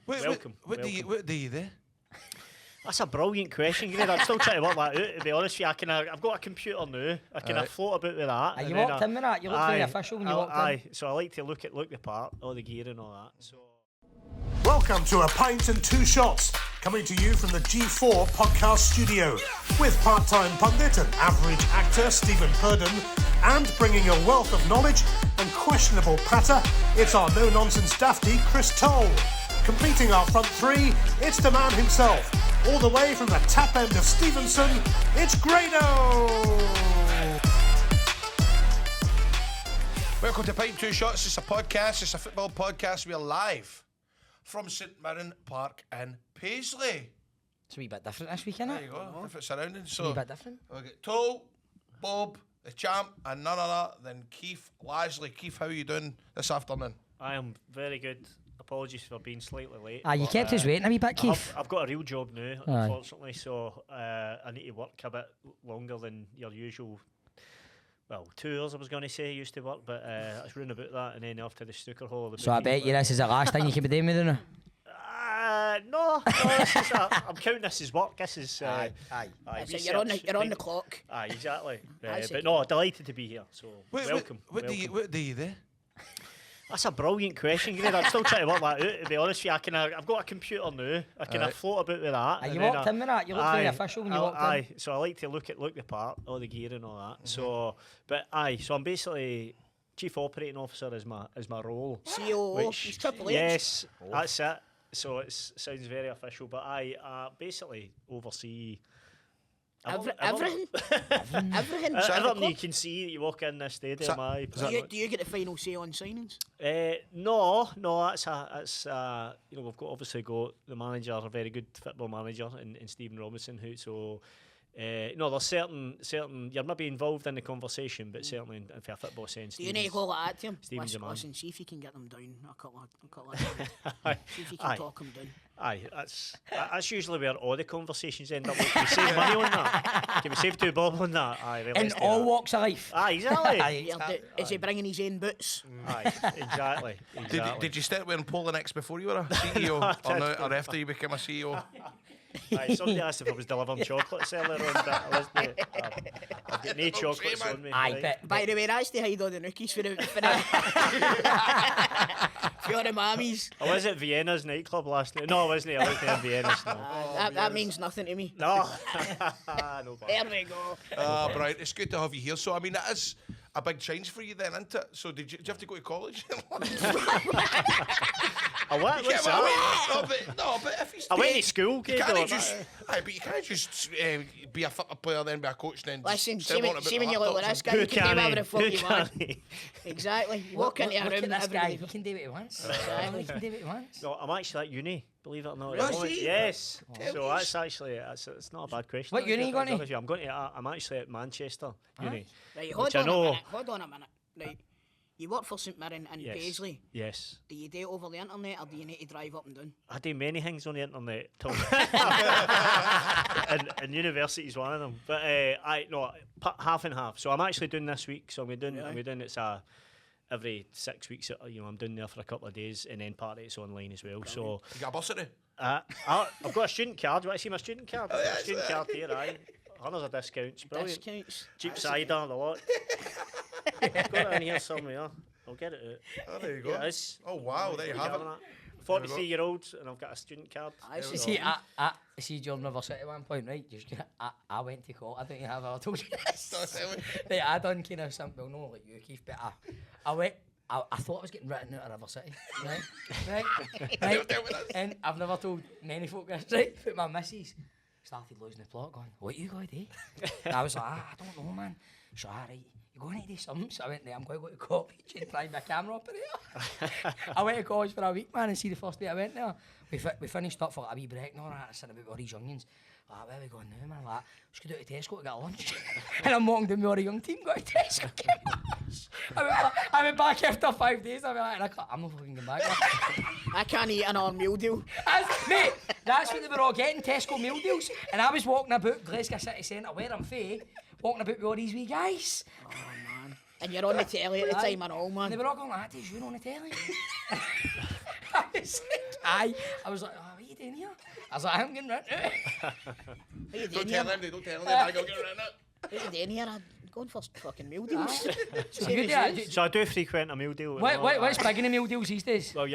Welcome. What do you there? That's a brilliant question, Greg. I'm still trying to work that out, to be honest with you. I've got a computer now. I can float about with that. You walked in with that? You looked very official when you walked in. Aye, so I like to look the part, all the gear and all that. So. Welcome to A Pint and Two Shots, coming to you from the G4 podcast studio, with part-time pundit and average actor Stephen Purden, and bringing a wealth of knowledge and questionable patter, it's our no-nonsense dafty Chris Toll. Completing our front three, it's the man himself, all the way from the tap end of Stevenson, it's Grado! Welcome to Pint and Two Shots. It's a podcast, it's a football podcast. We're live from St Mirren Park in Paisley. It's a wee bit different this week, innit? There you go, different surroundings. It's a wee bit different. We'll get Toll, Bob, the champ, and none other than Keith Lasley. Keith, how are you doing this afternoon? I am very good. Apologies for being slightly late. You kept us waiting a wee bit, Keith. I've got a real job now, unfortunately, so I need to work a bit longer than your usual. Well, 2 hours I was going to say used to work, but I was running about that, and then after the snooker hall. So I bet you this is the last thing you can be doing with it. No, this is I'm counting this as work. This is aye. You're on the clock. Aye, exactly. But no, delighted to be here. So welcome. What do you there? That's a brilliant question, Greg. I'm still trying to work that out, to be honest with you. I've got a computer now. I can float about with that. You walked in with that. You looked very official when you walked in. Aye, so I like to look the part, all the gear and all that. So I'm basically Chief Operating Officer is my role. C.O.O. He's Triple H. Yes, that's it. So it sounds very official, but I basically oversee everything. Everything. So everything you can see, you walk in this stadium. Do you get the final say on signings? No. That's we've obviously got the manager, a very good football manager, in Stephen Robinson, who so. There's certain you're maybe involved in the conversation, but certainly in a football sense. Do you need to call it at him? Listen, see if you can get them down a couple of times. See if you can talk them down. Aye, that's usually where all the conversations end up. Can we save money on that? Can we save $2 on that? Aye, in all walks of life. Aye, exactly. Is he bringing his own boots? Aye, exactly. Did you start wearing polo necks before you were a CEO, or after you became a CEO? Aye, somebody asked if I was delivering chocolates earlier on, but I wasn't. I've got no chocolates on me. Aye, by the way, that's to hide all the nookies for the for the mammies. I was at Vienna's nightclub last night. No, I wasn't. I wasn't in Vienna's. No. That means nothing to me. No. No, there we go. Brian, it's good to have you here. So, I mean, that is a big change for you then, isn't it? So, did you have to go to college? What's that? No, but if you I went to school, but you can't just be a football player, then be a coach, then. Listen, see when you look like this guy, you can do whatever the fuck you want. Exactly. You walk into a room, this guy, he can do what he wants. Exactly. He can do what he wants. No, I'm actually at uni, believe it or not. Really? Yes. So that's actually it's not a bad question. What uni are you going to? I'm actually at Manchester Uni. Right, hold on a minute. Right. You work for St Mirren and Paisley. Yes. Do you do it over the internet, or do you need to drive up and down? I do many things on the internet, Tom. and university's one of them. But half and half. So I'm actually doing this week. So I'm doing it's every 6 weeks. I'm doing there for a couple of days, and then part of it's online as well. So you got a bursary? I've got a student card. You want to see my student card? Oh, yeah, student card here, aye. Hundreds of discounts. Brilliant. Discounts. Cheap cider, the lot. I've got it in here somewhere. I'll get it out. Oh, there you go. Yeah, oh, wow, there you have it. 43-year-old, and I've got a student card. See, during River City at one point, right? I went to court. I don't have I told you this. Right, I done kind of something, no, like you, Keith, but I went. I thought I was getting written out of River City, right? And I've never told many folk this, right? But my missus started losing the plot, going, "What you going to do?" And I was like, I don't know, man. She's like, "Alright, you're going to do something." So I went there. I'm going to go to college and try my camera operator. I went to college for a week, man, and see the first day I went there. We finished up for like a wee break and all that. I said about all these youngins. Like, where are we going now, man? Like, let's go down to Tesco to get lunch. And I'm walking down with all the young team, going to Tesco to get lunch. I went back after 5 days. I'm not fucking going back. I can't eat another meal deal. Mate, that's what they were all getting, Tesco meal deals. And I was walking about Glasgow City Centre, where I'm fae, walking about with all these wee guys. Oh, man. And you're on the telly at the time and all, man. And they were all going like, "Is you on the telly?" I was like, oh, what are you doing here? I was like, I'm getting right now. What are you Don't doing tell here? them, don't tell them, I go get around it. What are you doing here? I'm going for fucking meal deals. So you do that? So I do frequent a meal deal. What's big in the meal deals these days? Well,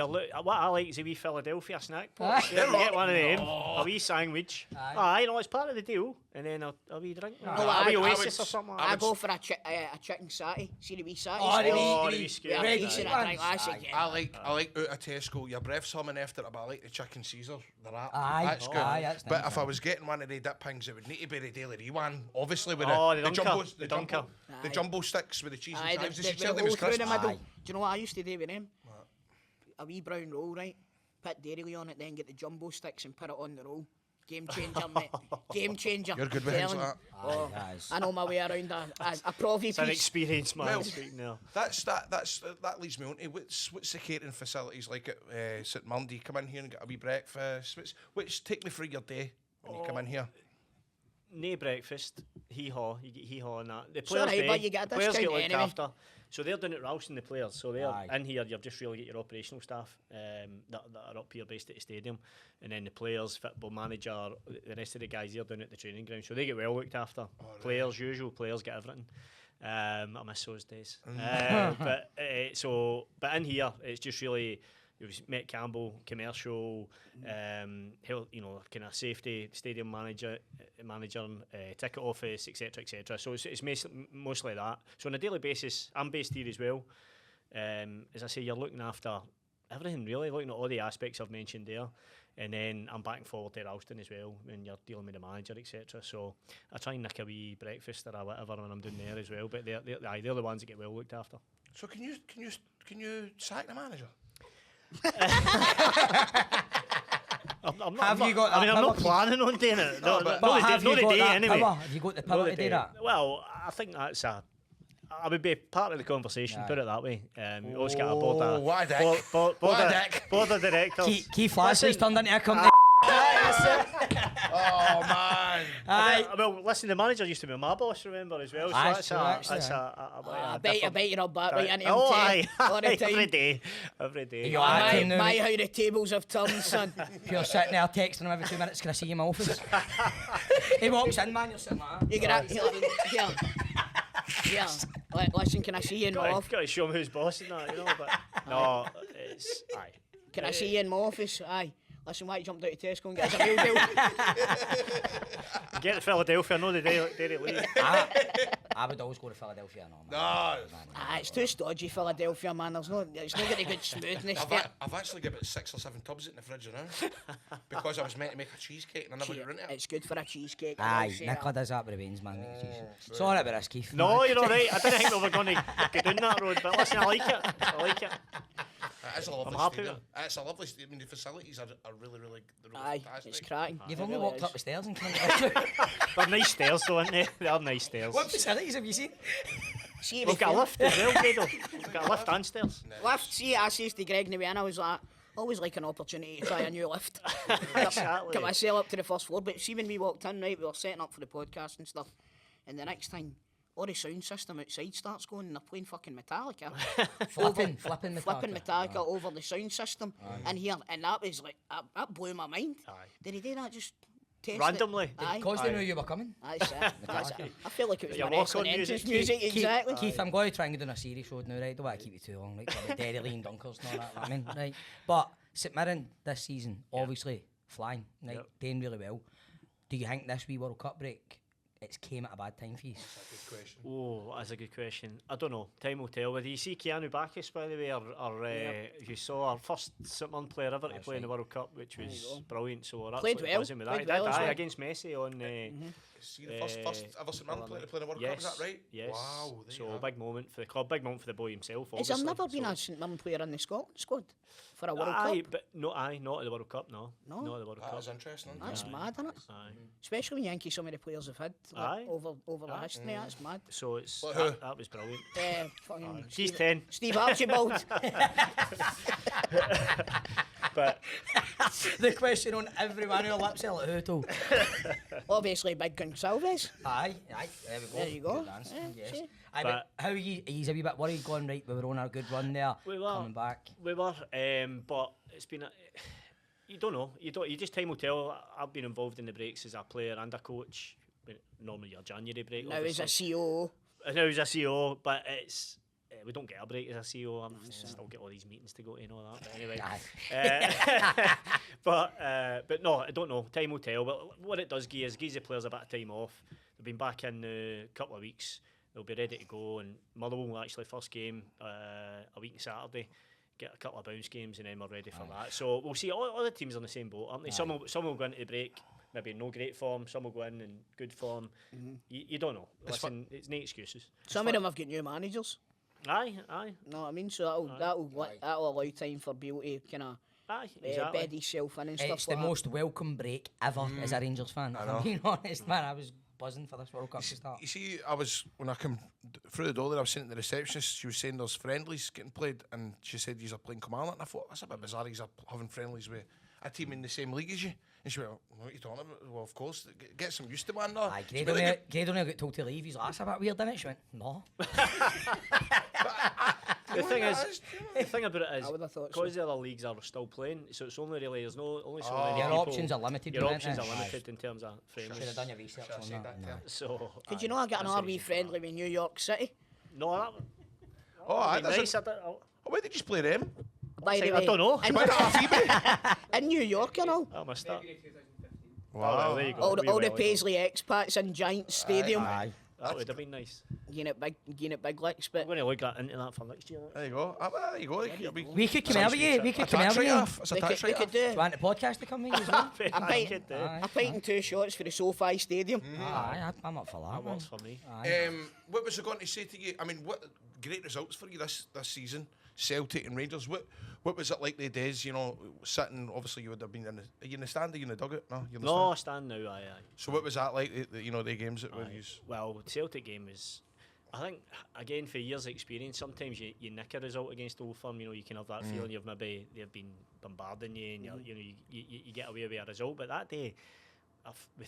what I like is a wee Philadelphia snack Aye. box. Yeah, you get one of them, a wee sandwich. Aye, it's part of the deal. And then a wee drink. No, a wee I Oasis would- or something. I go for a chicken satty. See the wee satty? Oh, the Oh, wee the skewer. wee Yeah, skewer. decent Aye. drink. That's it. I like out of Tesco, your breath's humming after it, but I like the chicken Caesar. The wrap. Aye. That's good. Aye, that's but nice, if I was getting one of the dip pings, it would need to be the Daily Ree one. Obviously with Oh, the the jumbo, Dunker. the The jumbo, Dunker. the jumbo sticks with the cheese Aye, and chives. the Did you tell them roll it's through the crisp? middle. Aye. Do you know what I used to do with them? A wee brown roll, right? Put dairy on it, then get the jumbo sticks and put it on the roll. Game changer, mate. Game changer. You're good with things Telling like you. that. Oh, Aye, guys. I know my way around a provi It's an piece. experience, man. Well, speaking there. That leads me on to what's the catering facilities like at St Mundy? You come in here and get a wee breakfast. Which take me through your day when you come in here. No breakfast, hee-haw, you get hee-haw and that. The It's players alright, do, but you get a players get discount looked anyway. after. So they're doing it Ralston, the players. So they're Aye. in here, you've just really got your operational staff that are up here based at the stadium. And then the players, football manager, the rest of the guys, they're doing it at the training ground. So they get well looked after. Players, usual players get everything. I miss those days. But in here, it's just really... You've met Campbell, commercial, kind of safety, stadium manager, ticket office, etc., etc. So it's mostly that. So on a daily basis, I'm based here as well. As I say, you're looking after everything really, looking at all the aspects I've mentioned there. And then I'm back and forward to Ralston as well when you're dealing with the manager, etc. So I try and nick a wee breakfast or whatever when I'm doing there as well. But they're the ones that get well looked after. So can you sack the manager? I'm Have you got that I'm not power? planning on doing it. No, but Have you the got day that anyway. power? Have you got the power to do that? Well, I think I would be part of the conversation, put it that way. We always get a board of... what a dick. Board What a dick. Board of directors. Keith Lasley's turned into a company. Oh man. Well, listen, the manager used to be my boss, remember, as well. So Aye, that's true, actually, I bet you're up back right into him. Oh, Tay, aye. all the time. Every day. You are. My, how the tables have turned, son. You're sitting there texting him every 2 minutes, can I see you in my office? He walks in, man, you're sitting like that. You get here. Listen, can I see you in my office? Got to show him who's boss and that, but no, it's aye. Can I see you in my office? Aye. Listen, why you jumped out of Tesco and get us a meal deal? Get to Philadelphia, no the Dairy Lee. I would always go to Philadelphia. It's too stodgy, Philadelphia, man. It's not got a good smoothness there. I've actually got about 6 or 7 tubs in the fridge now because I was meant to make a cheesecake and I never got into it. It's good for a cheesecake. Aye, Nicola does that with the beans, man. Sorry about this, Keith. No, you're all right. I didn't think we were going to go down that road, but listen, I like it. It's a lovely happy stadium. with It's a lovely stadium. I mean, the facilities are really Aye, fantastic. it's cracking. You've It only really walked is. up the stairs and come down. They're nice stairs, though, aren't they? They are nice stairs. What facilities have you seen? See, We've got a lift as well, Grado. We've got a lift and stairs. Lift, see, I says to Greg in the way, and I was like, always like an opportunity to try a new lift. Exactly. Get myself up to the first floor. But see, when we walked in, right, we were setting up for the podcast and stuff, and the next thing, all the sound system outside starts going and they're playing fucking Metallica. Flipping Flipping Metallica over the sound system in here. And that was like, that blew my mind. Aye. Did he do that just test Randomly? it? Aye. Because they knew you were coming. That's it. I feel like it was Your my walk-on wrestling entrance music. music, exactly. Keith, I'm going to try and get on a series road now, right? Don't want to keep you too long, like for the Dairy Lane Dunkers and all that, I mean, right? But St Mirren this season, obviously, flying, right? Doing really well. Do you think this wee World Cup break, it's came at a bad time for you? Good question. Oh, that's a good question. I don't know. Time will tell. Whether you see Keanu Bacchus, by the way, or you saw our first St Mirren player ever to play in the World Cup, which was brilliant. So we're Played absolutely well. buzzing with Played that. well as well. against Messi on. See the first ever St Mirren player to play in the World Cup, is that right? Yes. Wow. There you So are. big moment for the club, big moment for the boy himself. Has there Obviously. never been So- a St Mirren player in the Scotland squad for a World Aye, Cup? but not at the World Cup. No, No? not at the World That Cup. is interesting. That's mad, isn't it? Aye. Especially when Yankee some of the players have had Aye. over the history. That's mad. So it's Well, who? that was brilliant. Fucking He's 10, Steve Archibald. but The question on everyone who lips, like who to? Obviously, big Aaron Salves. Aye, there we go. There you go. Good answer, Yeah, yes. see? Aye, but how are you a wee bit worried going, right, we were on a good run there, We were. coming back? We were, but it's been you don't know. You just time will tell. I've been involved in the breaks as a player and a coach. Normally your January break. Now he's a obviously. C.O.O. Now he's a C.O.O, but it's we don't get a break as a C.O.O. I'm still get all these meetings to go to and all that. But anyway, but no, I don't know. Time will tell. But what it does gives the players a bit of time off. They've been back in a couple of weeks. They'll be ready to go. And Motherwell will actually first game a week on Saturday. Get a couple of bounce games and then we're ready for that. So we'll see. All the teams are in the same boat, aren't they? Some will go into the break. Maybe in no great form, some will go in good form. You don't know. Listen, it's no excuses. Some of them have got new managers. Aye. Know what I mean? So that'll allow time for Bill to kind of Exactly. bed himself in and stuff It's like the that. most welcome break ever as a Rangers fan. If I'm being honest, man, I was buzzing for this World Cup to start. You see, when I come through the door there, I was saying to the receptionist, she was saying there's friendlies getting played, and she said you're playing Kilmarnock, and I thought, that's a bit bizarre, you're having friendlies with a team in the same league as you. And she went, what are you talking about? Well, of course, get some used to man there. Aye, Grade only got told to leave. He's like, that's a bit weird, isn't it? She went, no. The thing about it is, I would have thought so. because the other leagues are still playing, so it's only really only so many Your people. options are limited. Your aren't options they? are limited in terms of Should have friendlies. done your research on that. No. So Did you know I got an that's the RB reason for friendly with New York City? that. No, that Oh, would be nice. why did you play them? By the I way, don't know. In, Buy that off eBay? in New York, you know. I must start. Wow. There you go. All the Well, Paisley expats in Giant Stadium. Aye. that would have been nice. Getting it big licks, but I'm going to look into that for next year. There you go. There you go. We could come over you. We A could come tax over you. write-off. It's a we tax could write-off. Do do you want the podcast to come in as well? I'm I paying- could do. Aye. a pint and 2 shots for the SoFi Stadium. Aye, I'm up for that. That man. works for me. Aye. What was I going to say to you? I mean, what great results for you this season, Celtic and Rangers. What was it like the days, sitting, obviously you would have been in the, are you in the stand, are you in the dugout? No, you're in the No, I stand. stand now. Aye. So what was that like, the games that were Aye. used? Well, the Celtic game was, I think, again, for years' experience, sometimes you nick a result against Old Firm. You can have that feeling they've been bombarding you, and you get away with a result. But that day, we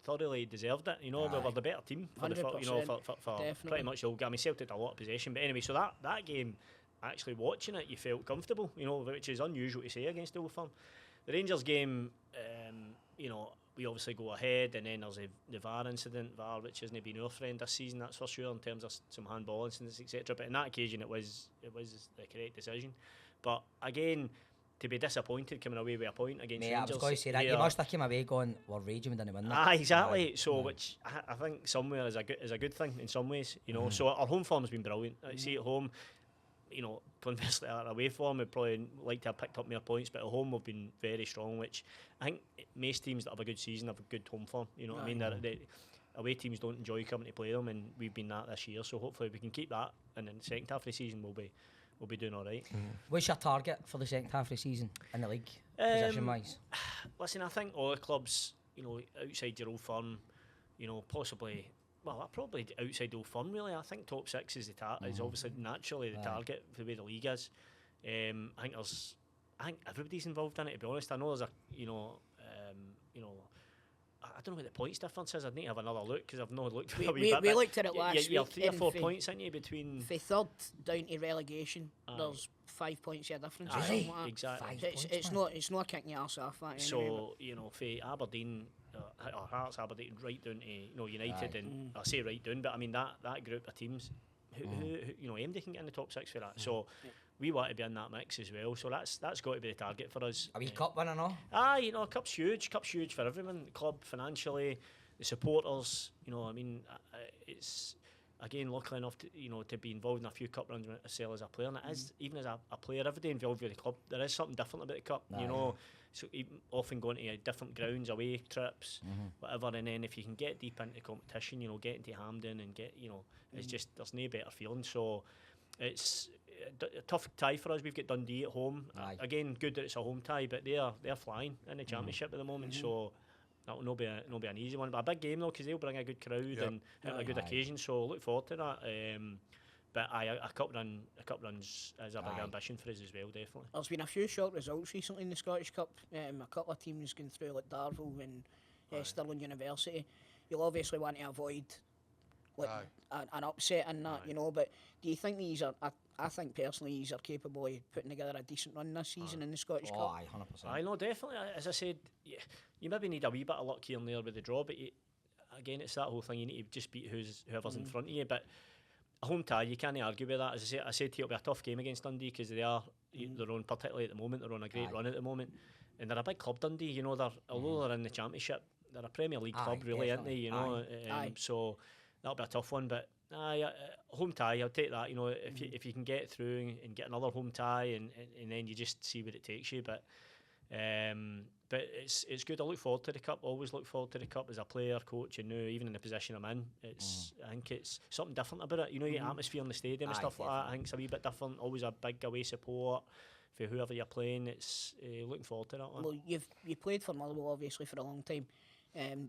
thoroughly deserved it. We were the better team for 100%, for definitely. pretty much the whole game. I mean, Celtic had a lot of possession, but anyway, so that game, actually watching it, you felt comfortable. Which is unusual to say against Old Firm. The Rangers game, we obviously go ahead, and then there's the VAR incident, which hasn't been our friend this season, that's for sure, in terms of some handball incidents, etc. But in that occasion, it was the correct decision. But again, to be disappointed coming away with a point against Mate, I Rangers. was going to say that. You must have come away going, we're raging, we didn't win that. Exactly. Aye. So, which I think somewhere is a good thing in some ways. So our home form's been brilliant. See at home, conversely, our away form would probably like to have picked up more points, but at home we've been very strong, which I think most teams that have a good season have a good home form. You know what I mean? The away teams don't enjoy coming to play them, and we've been that this year. So hopefully we can keep that, and in the second half of the season we'll be doing all right. What's your target for the second half of the season in the league, position-wise? Listen, I think all the clubs, outside your Old Firm, possibly. Well, probably outside Old Firm, really. I think top six is is obviously naturally the target for the way the league is. I think everybody's involved in it. To be honest, I know there's I don't know what the points difference is. I'd need to have another look because I've not looked. For a wee bit, We but looked at it last you're week. 3 or 4 and points, aren't you, between? For third down to relegation, there's 5 points of difference. or Aye, something like that. exactly. It's not kicking your ass off. That anyway, So for Aberdeen, or Hearts, Aberdeen, right down to United, and I say right down, but I mean that group of teams, who Andy can get in the top six for that. So we want to be in that mix as well. So that's got to be the target for us. A wee cup win or no? Cup's huge. Cup's huge for everyone. The club financially, the supporters. It's again lucky enough to be involved in a few cup runs myself as a player. And it is even as a player, every day involved with the club, there is something different about the cup. So even often going to different grounds, away trips, whatever. And then if you can get deep into competition, get into Hampden and get it's just there's no better feeling. So it's a tough tie for us. We've got Dundee at home. Again, good that it's a home tie, but they're flying in the championship at the moment. So that will not be an easy one, but a big game though, because they'll bring a good crowd and a good occasion. So look forward to that. But a cup runs is a big ambition for us as well, definitely. There's been a few short results recently in the Scottish Cup. A couple of teams going through, like Darvel and Stirling University. you'll obviously want to avoid like an upset in that, you know. But do you think these are? I think personally, these are capable of putting together a decent run this season in the Scottish Cup. Aye, 100%. I know, definitely. As I said, you maybe need a wee bit of luck here and there with the draw, but again, it's that whole thing. You need to just beat whoever's in front of you. But a home tie, you can't argue with that. As I said to you, it'll be a tough game against Dundee because they're on, particularly at the moment, they're on a great run at the moment, and they're a big club, Dundee. You know, although they're in the Championship, they're a Premier League club, really, aren't they? You know, so that'll be a tough one. But home tie, I'll take that. You know, if you can get through and get another home tie, and then you just see where it takes you. But it's good. I look forward to the Cup. Always look forward to the Cup as a player, coach, and now even in the position I'm in. I think it's something different about it. You know, your atmosphere in the stadium and stuff like that. I think it's a wee bit different. Always a big away support for whoever you're playing. It's looking forward to that one. Well, you played for Motherwell obviously for a long time.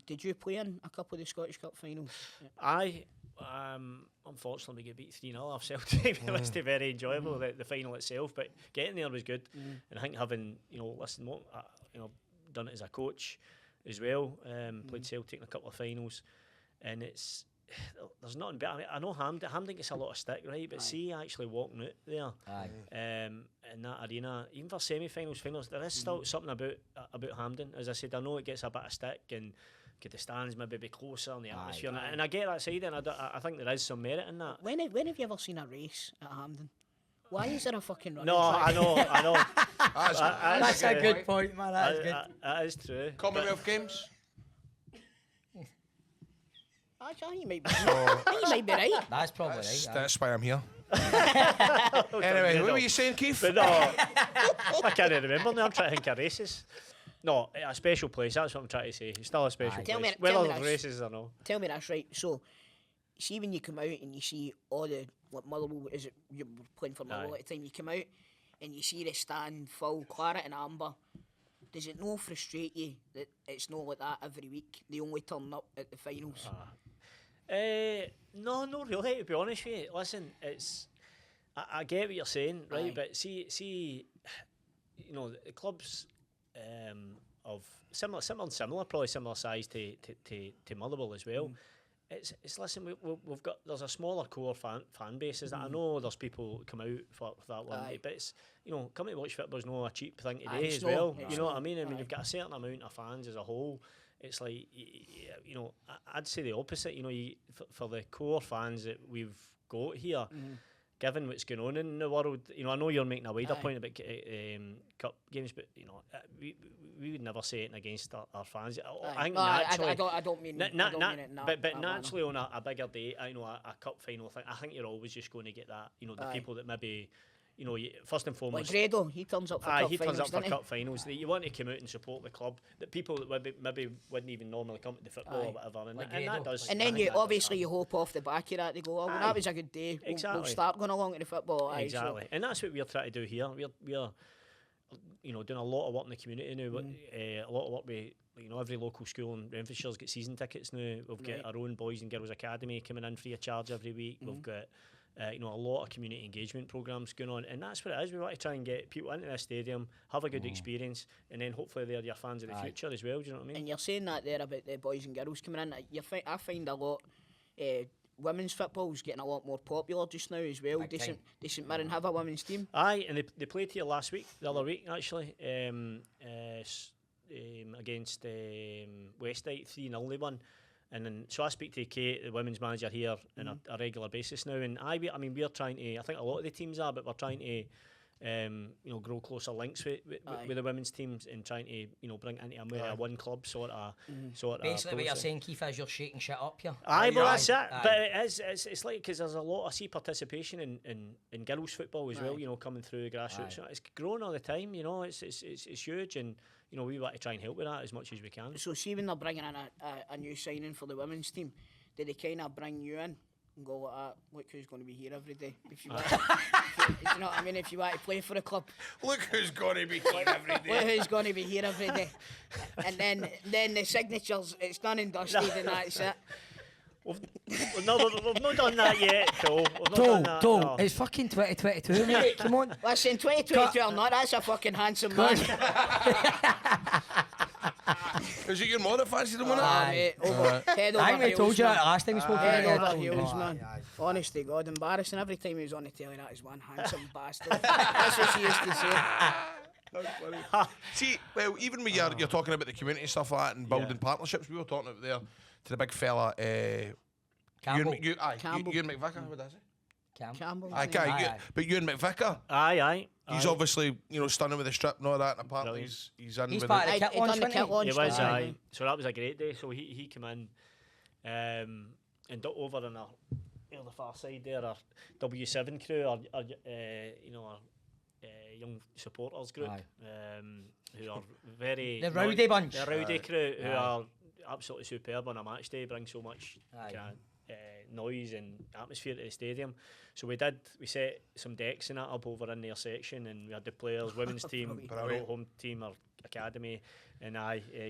Did you play in a couple of the Scottish Cup finals? Unfortunately, we get beat 3-0 off Celtic. It was very enjoyable, the final itself, but getting there was good. And I think having, done it as a coach as well, played Celtic in a couple of finals, and there's nothing better. I mean, I know Hampden gets a lot of stick, right? But see, actually walking out there in that arena, even for semi-finals, finals, there is still something about Hampden. As I said, I know it gets a bit of stick and could the stands maybe be closer in the atmosphere, and I get that side, and I think there is some merit in that. When have you ever seen a race at Hampden? Why is there a fucking running No, track? I know. That's a good point, man. That is good. That is true. Commonwealth Games. Actually, you might be right. That's probably right. That's why I'm here. Anyway, what were you saying, Keith? But no, I can't remember now. I'm trying to think of races. No, a special place. That's what I'm trying to say. It's still a special place. Whether there's races or no. Tell me that's right. So, see when you come out and you see all the Motherwell, is it you're playing for Motherwell at the time? You come out and you see the stand full, claret and amber. Does it not frustrate you that it's not like that every week? They only turn up at the finals. No, not really. To be honest with you, listen, I get what you're saying, right? But see, you know, the clubs of similar, probably similar size to Motherwell as well. It's listen, we've got, there's a smaller core fan bases that I know there's people come out for that one, but it's, you know, coming to watch football is not a cheap thing today as well. You know what I mean? I mean, you've got a certain amount of fans as a whole. It's like, you know, I'd say the opposite. You know, for the core fans that we've got here, given what's going on in the world, you know, I know you're making a wider point about cup games, but you know, we would never say it against our fans. I think naturally, I don't mean it. But naturally, on a bigger day, you know, a cup final thing, I think you're always just going to get that. You know, the people that maybe, you know, first and foremost, like Grado, he turns up for cup finals. He turns up for cup finals. You want to come out and support the club. That people that maybe wouldn't even normally come to the football or whatever, and that does. And then you obviously you hope off the back of that. They go, oh, well, that was a good day. We'll start going along to the football. Exactly, and that's what we're trying to do here. We're you know, doing a lot of work in the community now. A lot of work with, you know, every local school in Renfrewshire's got season tickets now. We've got our own Boys and Girls Academy coming in free of charge every week. We've got you know, a lot of community engagement programmes going on, and that's what it is. We want to try and get people into the stadium, have a good experience, and then hopefully they're your fans of the future as well. Do you know what I mean? And you're saying that there about the boys and girls coming in. I find a lot. Women's football's getting a lot more popular just now as well. Decent Mirren have a women's team. Aye, and they played here the other week actually, against Westite, 3-0 they won. And then, so I speak to Kate, the women's manager here, on a regular basis now. And I mean, we're trying to, I think a lot of the teams are, but we're trying to, you know, grow closer links with the women's teams and trying to, you know, bring it into a one club sort of. Basically, what you're saying, Keith, is you're shaking shit up here. Aye, well that's it. But it's like, because there's a lot. I see participation in girls football as well. You know, coming through the grassroots. It's growing all the time. You know, it's huge, and you know, we want to try and help with that as much as we can. So see, when they're bringing in a new signing for the women's team, do they kind of bring you in and go like that, look who's going to be here every day? If you want, you know what I mean? If you want to play for a club, look who's going to be here every day. Look who's going to be here every day. And then the signatures, it's done and dusted, and that's it. We've not done that yet, Toe, it's fucking 2022, mate. Come on. Listen, 2022 or not, that's a fucking handsome man. Was it your mother that fancied him, wasn't it? Mate, over, head over I think we heels, told you man. that last time we spoke. Head about over it. heels, man. Honest to God, embarrassing. Every time he was on the telly, that is one handsome bastard. That's what she used to say. See, well, even when you're talking about the community stuff like that and building partnerships, we were talking about there to the big fella, Campbell. Campbell. Ewan McVicker, what is it? Campbell. But Ewan McVicker, Aye. he's obviously, stunning with the strip and all that, and apparently Brilliant. he's in He's with part it. of the kit He launch, done the wasn't kit he? launch. It was, aye. aye. So that was a great day. So he came in and over on the far side there, our W7 crew, our young supporters group, who are very... The rowdy bunch. The rowdy crew, who are absolutely superb on a match day, bring so much noise and atmosphere to the stadium. So we set some decks and that up over in their section, and we had the players, women's team, our home team, our academy, and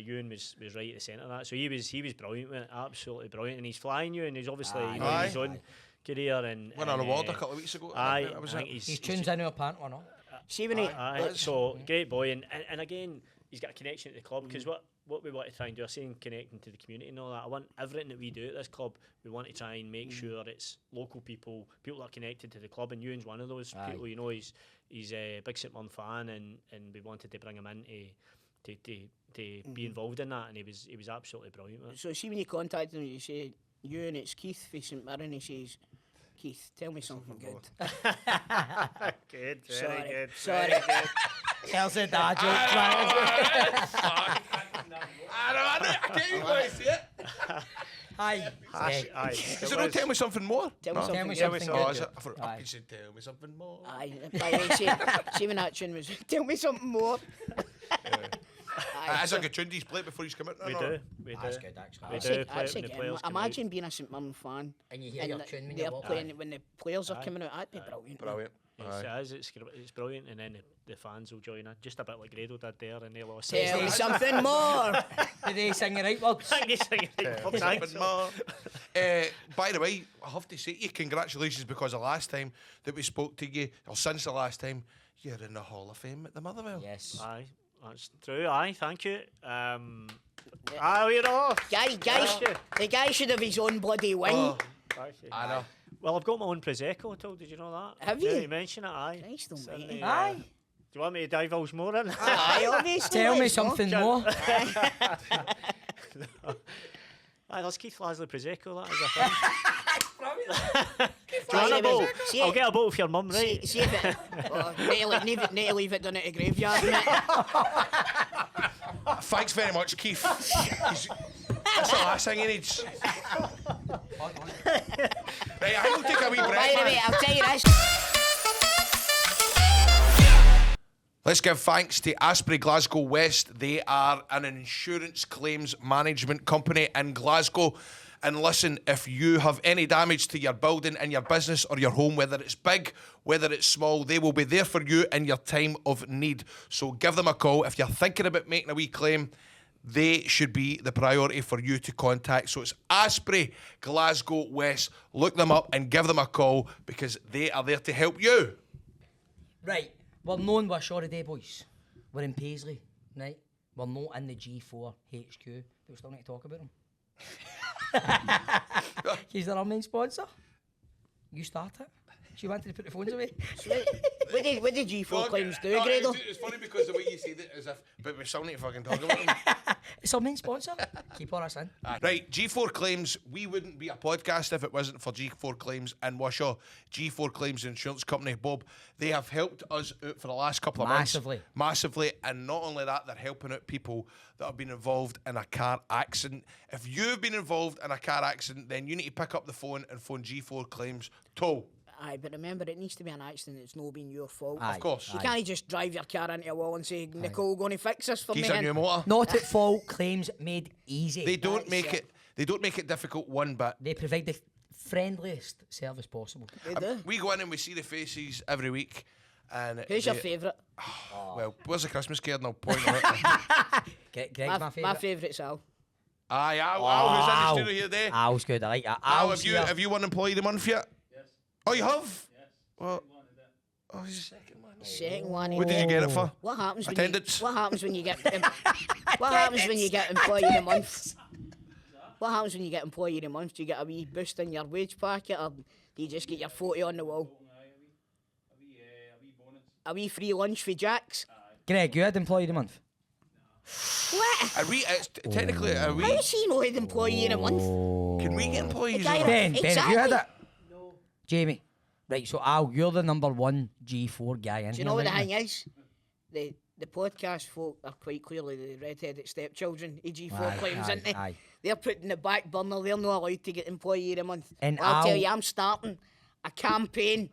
Ewan was right at the centre of that. So he was brilliant, with it, absolutely brilliant, and he's flying you, and he's obviously in his own career and Won an award a couple of weeks ago. I was think it. he's tunes into a pant or not? See when he... so great boy, and again he's got a connection to the club, because what we want to try and do, I'm saying connecting to the community and all that, I want everything that we do at this club, we want to try and make sure it's local people that are connected to the club, and Ewan's one of those people. You know, he's a big St Mirren fan, and we wanted to bring him in to be involved in that, and he was absolutely brilliant with it. So see when you contacted him, you say, Ewan, it's Keith for St Mirren. He says, Keith, tell me something good. Good, Sorry. good. Sorry. Tells a dad joke. I can't even really see it. Aye. Is it not tell me something more? Tell me something Tell good. me Oh, something is good. it? I thought you said tell me something more. Aye, by the way, see when that tune was, tell me something more. That's a good tune. Do you play it before you come out? We do. That's good, actually. We That's do it, play it that's when the it, players come imagine being a St Mirren fan And you hear your and tune when they're you're walking. playing when the players are coming out. That'd be brilliant. Brilliant. It's brilliant, and then the fans will join in, just a bit like Grado did there, and they lost. Tell me something more. Did they sing the right words? Something more. By the way, I have to say to you, congratulations, because the last time that we spoke to you, or since the last time, you're in the Hall of Fame at the Motherwell. Yes. Aye, that's true. Aye, thank you. You know. The guy should have his own bloody wing. Oh, Thank you. I know. Well, I've got my own Prosecco. I told. Did you know that? Have Yeah, you? you mentioned it. Aye. Nice though, It's in mate. the, Aye. Do you want me to divulge more in? Aye, obviously. Tell me let's go. something more. Aye, there's Keith Lasley Prosecco. That is a thing. Do you want a Aye, bottle? see I'll it- get a bottle for your mum, right? See if it. Need to leave it down at the graveyard, mate. Thanks very much, Keith. That's the last thing he needs. Right, I will take a wee By break, the way, man. I'll tell you this. Let's give thanks to Aspray Glasgow West. They are an insurance claims management company in Glasgow. And listen, if you have any damage to your building and your business or your home, whether it's big, whether it's small, they will be there for you in your time of need. So give them a call. If you're thinking about making a wee claim, they should be the priority for you to contact. So it's Aspray Glasgow West. Look them up and give them a call, because they are there to help you. Right. We're known we're Shorty Day boys. We're in Paisley, right? We're not in the G4 HQ, but we still need to talk about them. He's our main sponsor. You start it. She wanted to put the phones away. What did G4 claims do, Grado? It's funny because the way you said it, as if, but we still need to fucking talk about them. It's our main sponsor. Keep on us in. Right, G4 Claims, we wouldn't be a podcast if it wasn't for G4 Claims and Washaw. G4 Claims Insurance Company, Bob, they have helped us out for the last couple of months. Massively. And not only that, they're helping out people that have been involved in a car accident. If you've been involved in a car accident, then you need to pick up the phone and phone G4 Claims Toll. Aye, but remember, it needs to be an accident. It's not been your fault. Of course. You can't just drive your car into a wall and say, Nicole, going to fix this for me. He's a new motor. Not at fault, claims made easy. They don't That's make it. They don't make it difficult one bit. They provide the friendliest service possible. They do. We go in and we see the faces every week. And Who's your favourite? Well, where's the Christmas card? And I'll point them out. Greg's my favourite. My favourite's Al. Aye, Al, who's in the studio here today? Al's good, I like that. Al, Al's have you won Employee of the Month yet? Yes. Oh, you have? Yes. Well, Oh, he's the second one. Second one. What did you get it for? What happens when Attendance. What happens when you get? What happens when you get employee of the month? What happens when you get employee of the month? Do you get a wee boost in your wage packet, or do you just get your photo on the wall? A wee free lunch for Jacks. Greg, you had employee of the month. What? Technically, are we? How is he not an employee in a month? Can we get employees? Guy- in Ben, that? Ben, have you had Exactly. it? No. Jamie. Right, so Al, you're the number one G4 guy in Do you here know what the right thing is? The podcast folk are quite clearly the red-headed stepchildren. EG4 claims, aren't they? Aye. They're putting in the back burner. They're not allowed to get employee of the month. And Well, I'll tell Al- you, I'm starting a campaign.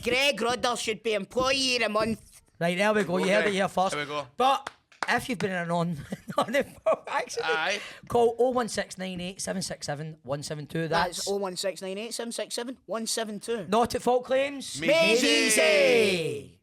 Greg Rudder should be employee of the month. Right, there we go. You heard it here first. There we go. But if you've been in a non-default accident, Aye. call 01698 767 172. That's That's 01698 767 172. not at fault claims. Made easy.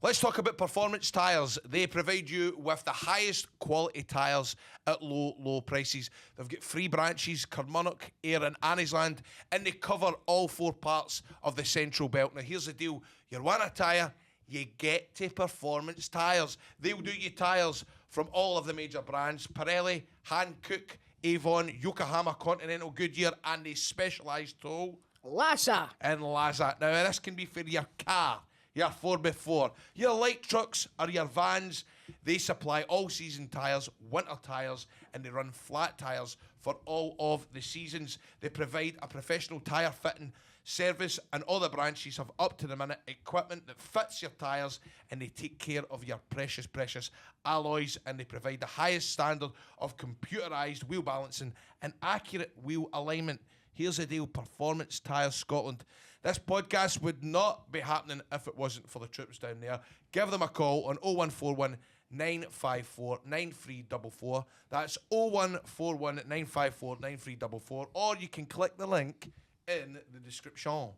Let's talk about Performance Tyres. They provide you with the highest quality tyres at low prices. They've got 3 branches, Carmunnock, Ayr and Anniesland, and they cover all 4 parts of the Central Belt. Now, here's the deal. You want a tyre, you get to Performance Tyres. They'll do your tyres from all of the major brands, Pirelli, Hankook, Avon, Yokohama, Continental, Goodyear, and they specialise tool Lassa. in Lazat. Now, this can be for your car, your 4x4, your light trucks or your vans. They supply all-season tyres, winter tyres, and they run flat tyres for all of the seasons. They provide a professional tyre fitting service, and all the branches have up-to-the-minute equipment that fits your tyres, and they take care of your precious alloys, and they provide the highest standard of computerised wheel balancing and accurate wheel alignment. Here's the deal, Performance Tyres Scotland. This podcast would not be happening if it wasn't for the troops down there. Give them a call on 0141 954 9344. That's 0141 954 9344. Or you can click the link in the description.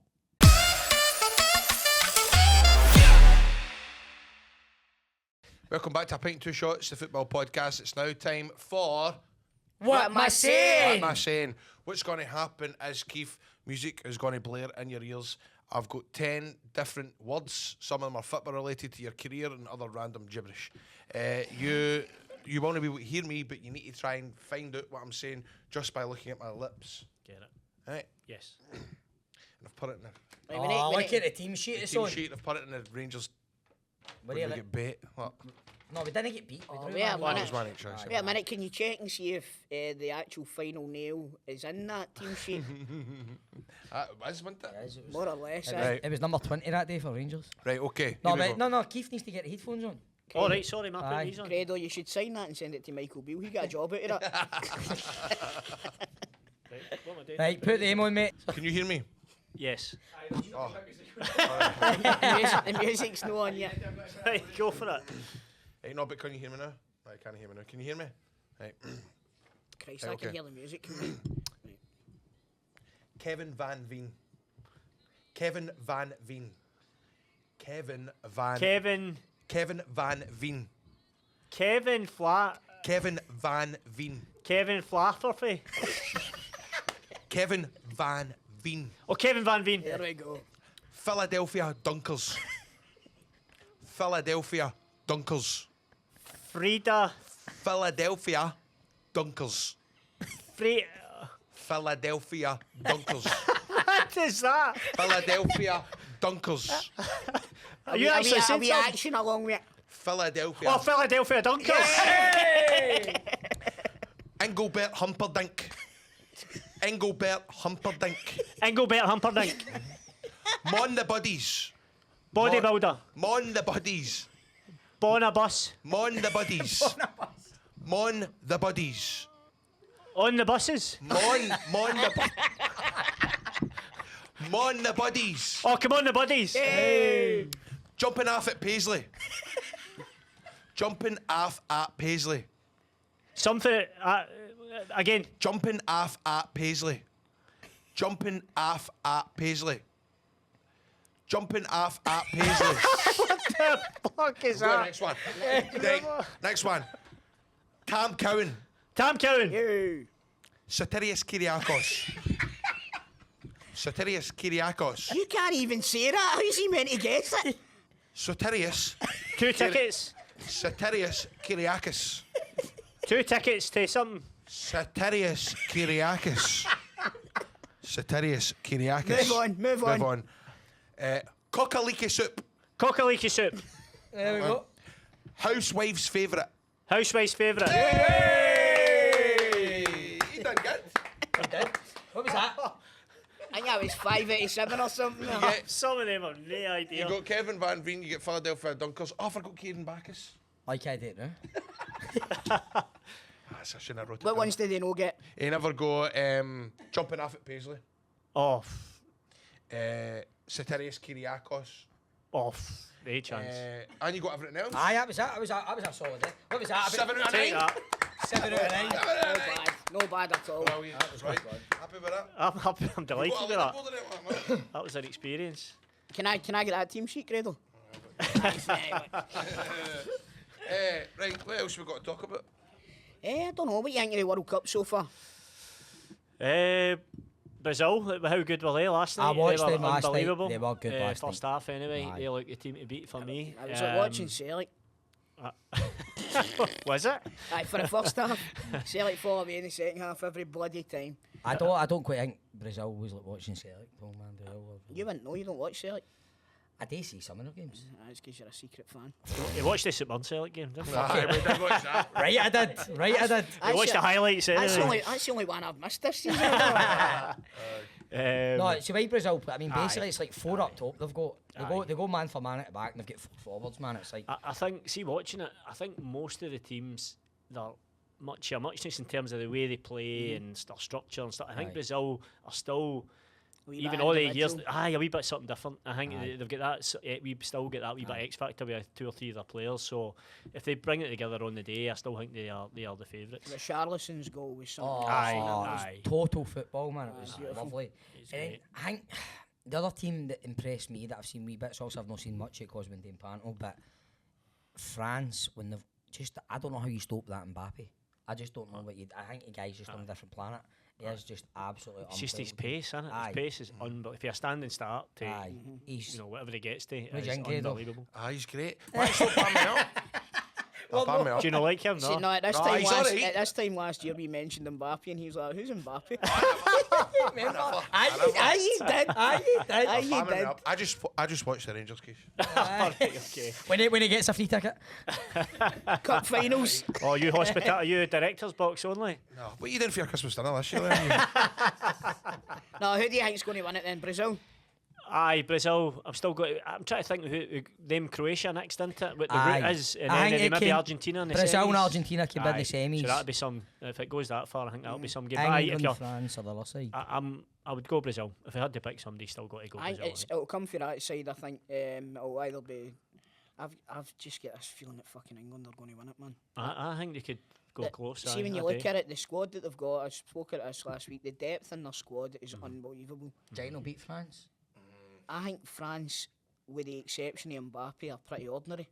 Welcome back to A Pint and Two Shots, the football podcast. It's now time for... What am I What saying? am I saying? What's going to happen is, Keith, music is going to blare in your ears. I've got 10 different words. Some of them are football related to your career and other random gibberish. You want to be able to hear me, but you need to try and find out what I'm saying just by looking at my lips. Get it? Right? Yes. And I've put it in the Right, we need- Oh, we look need- at the team sheet it's team on. sheet. I've put it in the Rangers. Where When are we you get bait. What? No, we didn't get beat. We drew wait a 1-1. minute. That was one extra. Wait a minute, can you check and see if the actual final nail is in that team sheet? Wasn't it? Yes, it was- More or less. It aye. was, it was number 20 that day for Rangers. Right, okay. No, here we but, go. no, Keith needs to get the headphones on. All right, sorry, man. Aye. Put these on. Credo, you should sign that and send it to Michael Beale. He got a job out of that. Right, what am I doing? Right, put the aim on, mate. Can you hear me? Yes. The music's no on yet. Right, go for it. Hey, no, but can you hear me now? I can't hear me now. Can you hear me? Right. Christ, Right, I can okay. hear the music. Kevin Van Veen. Kevin Van Veen. Kevin Van. Kevin. Kevin Van Veen. Kevin Flat. Kevin Van Veen. Kevin Flafferty. Kevin Van Veen. Oh, Kevin Van Veen. There we go. Philadelphia Dunkers. Philadelphia Dunkers. Frida. Philadelphia Dunkers. Philadelphia Dunkers. What is that? Philadelphia Dunkers. Are you actually Are saying we something? action along with it? Philadelphia. Oh, Philadelphia Dunkers. Engelbert Humperdinck. Engelbert Humperdinck. Engelbert Humperdinck. Mon the Buddies. Bodybuilder. Mon the Buddies. Bonabus. Mon the Buddies. Mon the Buddies. On the buses. Mon the Mon the Buddies. Oh, come on, the buddies. Jumping off at Paisley. Jumping off at Paisley. Something. Again. Jumping off at Paisley. Jumping off at Paisley. Jumping off at Paisley. The fuck is Go on, that? next one. Right, next one. Tam Cowan. Tam Cowan. Ew. Sotirios Kyriakos. Soterios Kyriakos. You can't even say that. How's he meant to guess it? Soterios. 2 tickets. Soterios Kyriakos. 2 tickets to something. Soterios Kyriakos. Soterios Kyriakos. Move on. Cockaliki soup. Cockaliki soup. There we go. Housewife's favourite. Housewife's favourite. Hey! You done good. You did. What was that? I think that was 5 out of 7 or something. You get, Some of them have no idea. you got Kevin Van Veen, you get Philadelphia Dunkers. Oh, I forgot Kieran Bacchus. Like I did, no? I shouldn't have wrote it What down. ones did they not get? He never go jumping off at Paisley. Off. Soterios Kyriakos. Off. No chance. And you got everything else? Aye, that was a solid day. What was that? 7 out of Take 9. that. 7 out of 9. No bad at all. Well, that was right. Happy with that? I'm happy. I'm delighted Got a with that. leaderboard in it, man. That was an experience. Can I get that team sheet, Gradle? Right, what else we got to talk about? I don't know. What you think of the World Cup so far? Brazil, how good were they last night? I watched They were them last night. unbelievable. They were good last First night. half anyway. Aye. They look the team to beat for me. I was like watching Celtic. Was it? Aye, for the first half. Celtic fall away in the second half every bloody time. I don't quite think Brazil was like watching Celtic. Oh man, You wouldn't know. You don't watch Celtic. I do see some of their games. That's because you're a secret fan. You watched this at Celtic game, didn't you? Aye, we did watch that. Right, I did. You watched the highlights anyway. That's the only one I've missed this season. No, it's right, Brazil. But I mean, basically, it's like 4 up top. They go man for man at the back, and they've got 4 forwards, man. It's like I think, see, watching it, I think most of the teams, they're muchness in terms of the way they play and their structure and stuff. I think Aye. Brazil are still, Wee even bit all the years, individual. a wee bit something different. I think Aye. they've got that, we still get that wee bit X factor with 2 or 3 of their players. So if they bring it together on the day, I still think they are the favourites. Richarlison's goal was something. Aye, it else. was aye. total football, man. It was beautiful. lovely. It's And then great. I think the other team that impressed me that I've seen wee bits, also I've not seen much because we've been panel, but France, when they've just, I don't know how you stop that Mbappe. I just don't know what you. I think the guy's just on a different planet. He is just absolutely. It's just his unbelievable. pace, isn't it? Aye. His pace is unbelievable. If you're a standing start to, Aye, he's. whatever he gets to, What do you it's think, Gaydel? unbelievable. Aye, he's great. Why stop panning me up? Well, Pan me up. Do you not like him? See, No. no, at this No, time he's last, alright. at this time last year we mentioned Mbappe and he was like, "Who's Mbappe?" Remember? Aye, you did. Aye, you did. Aye, you Panning me did. up. I just watched the Rangers case. Okay. When he gets a free ticket. Cup finals. Oh, you hospital? Are you director's box only? No, what you doing for your Christmas dinner this year? Then? No, who do you think's going to win it then? Brazil. Aye, Brazil. I'm trying to think who them Croatia next into it. What the Aye. route is, and I then think it maybe came- Argentina in the Brazil semis. and Argentina came in the Aye, semis. So that'd be some. If it goes that far, I think that'll be some game. But aye, if England, you're, France, or the other side. I would go Brazil. If I had to pick somebody, still got to go I Brazil. think it'll come for that side. I think it'll either be. I've just got this feeling that fucking England are going to win it, man. I think they could go close. See, when you look at it, the squad that they've got, I spoke at this last week. The depth in their squad is unbelievable. China beat France. I think France, with the exception of Mbappe, are pretty ordinary.